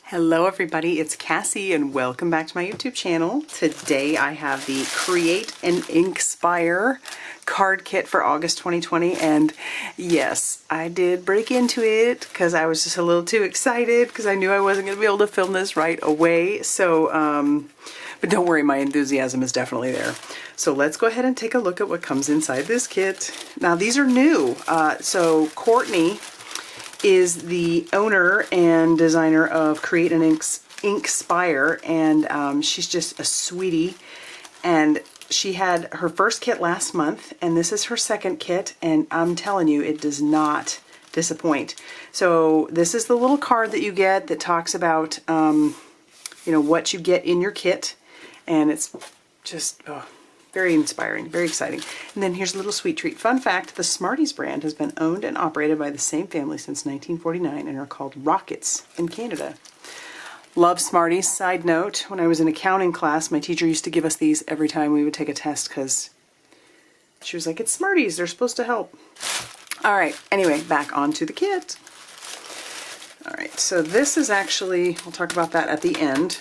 Hello everybody, it's Cassie and welcome back to my YouTube channel. Today I have the Create an Inkspire card kit for August 2020, and yes, I did break into it because I was just a little too excited because I knew I wasn't going to be able to film this right away. So, but don't worry, my enthusiasm is definitely there. So let's go ahead and take a look at what comes inside this kit. Now these are new, so Courtney is the owner and designer of Create an Inkspire, and she's just a sweetie. And she had her first kit last month, and this is her second kit, and I'm telling you, it does not disappoint. So this is the little card that you get that talks about, you know, what you get in your kit, and it's just very inspiring, very exciting. And then here's a little sweet treat. Fun fact, the Smarties brand has been owned and operated by the same family since 1949 and are called Rockets in Canada. Love Smarties. Side note, when I was in accounting class, my teacher used to give us these every time we would take a test because she was like, it's Smarties, they're supposed to help. All right, anyway, back onto the kit. All right, so this is actually, we'll talk about that at the end.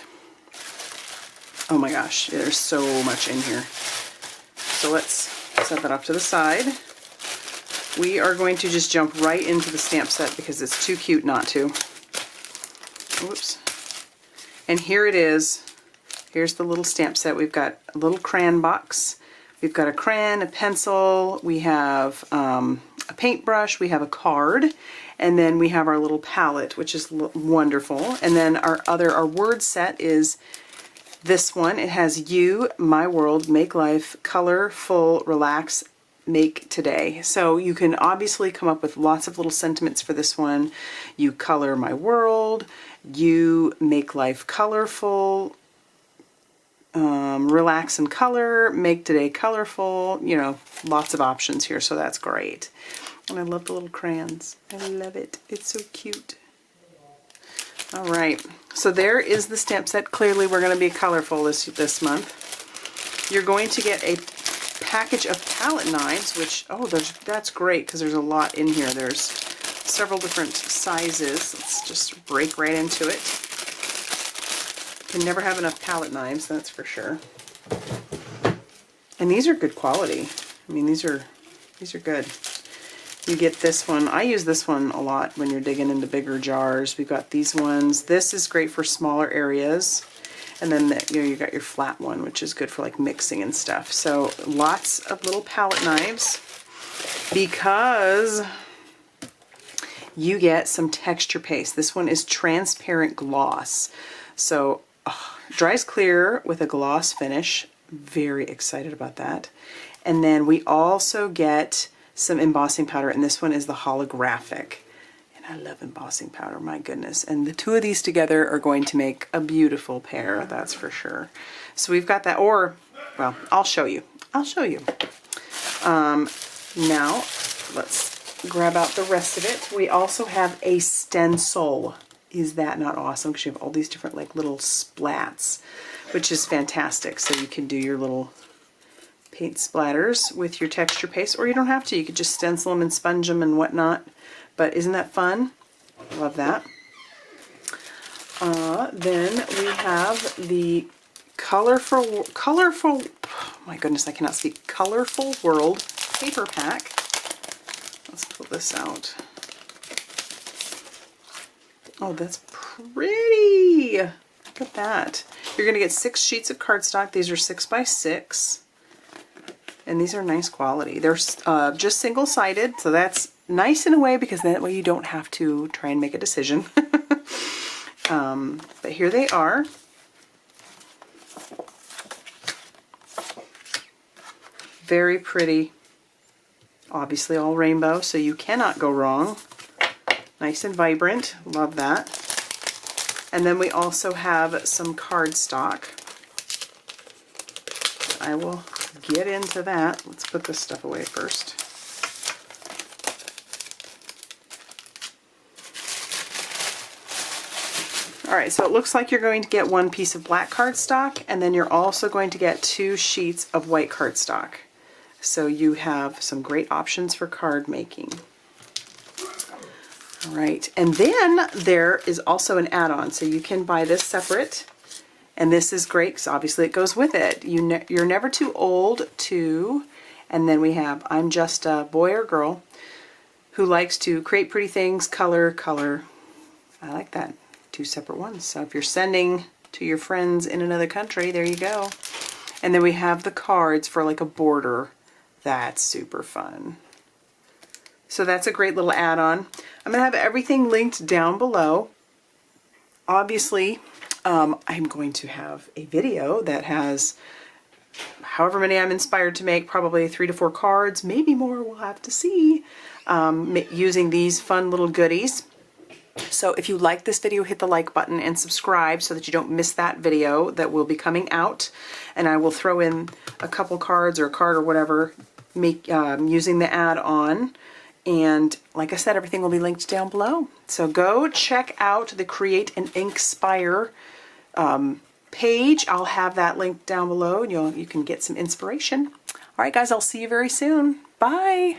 Oh my gosh, there's so much in here. So let's set that up to the side. We are going to just jump right into the stamp set because it's too cute not to. Whoops. And here it is. Here's the little stamp set. We've got a little crayon box. We've got a crayon, a pencil, we have a paintbrush, we have a card, and then we have our little palette, which is wonderful. And then our word set is this one. It has you, my world, make life, colorful, relax, make today. So you can obviously come up with lots of little sentiments for this one. You color my world, you make life colorful, relax and color, make today colorful, you know, lots of options here, so that's great. And I love the little crayons. I love it. It's so cute. All right, so there is the stamp set. Clearly we're going to be colorful this month. You're going to get a package of palette knives, which, that's great because there's a lot in here. There's several different sizes. Let's just break right into it. Can never have enough palette knives, that's for sure. And these are good quality. I mean, these are good. You get this one. I use this one a lot when you're digging into bigger jars. We've got these ones. This is great for smaller areas. And then you got your flat one, which is good for like mixing and stuff. So lots of little palette knives because you get some texture paste. This one is transparent gloss. So dries clear with a gloss finish. Very excited about that. And then we also get some embossing powder, and this one is the holographic. And I love embossing powder, my goodness. And the two of these together are going to make a beautiful pair, that's for sure. So we've got that, or, well, I'll show you. I'll show you. Now, let's grab out the rest of it. We also have a stencil. Is that not awesome? Because you have all these different like little splats, which is fantastic. So you can do your little paint splatters with your texture paste, or you don't have to. You could just stencil them and sponge them and whatnot. But isn't that fun? Love that. Then we have the colorful, oh my goodness, I cannot speak, Colorful World paper pack. Let's pull this out. Oh, that's pretty. Look at that. You're going to get 6 sheets of cardstock. These are 6 by 6. And these are nice quality. They're just single-sided, so that's nice in a way because that way you don't have to try and make a decision. But here they are. Very pretty. Obviously all rainbow, so you cannot go wrong. Nice and vibrant. Love that. And then we also have some cardstock. I will get into that. Let's put this stuff away first. Alright, so it looks like you're going to get 1 piece of black cardstock, and then you're also going to get 2 sheets of white cardstock. So you have some great options for card making. All right, and then there is also an add-on, so you can buy this separate, and this is great because obviously it goes with it. You're never too old to, and then we have I'm just a boy or girl who likes to create pretty things, color. I like that. 2 separate ones. So if you're sending to your friends in another country, there you go. And then we have the cards for like a border. That's super fun. So that's a great little add-on. I'm going to have everything linked down below. Obviously, I'm going to have a video that has however many I'm inspired to make, probably 3 to 4 cards, maybe more, we'll have to see, using these fun little goodies. So if you like this video, hit the like button and subscribe so that you don't miss that video that will be coming out. And I will throw in a couple cards or a card or whatever using the add-on. And like I said, everything will be linked down below. So go check out the Create and Inkspire page. I'll have that linked down below and you can get some inspiration. All right, guys, I'll see you very soon. Bye.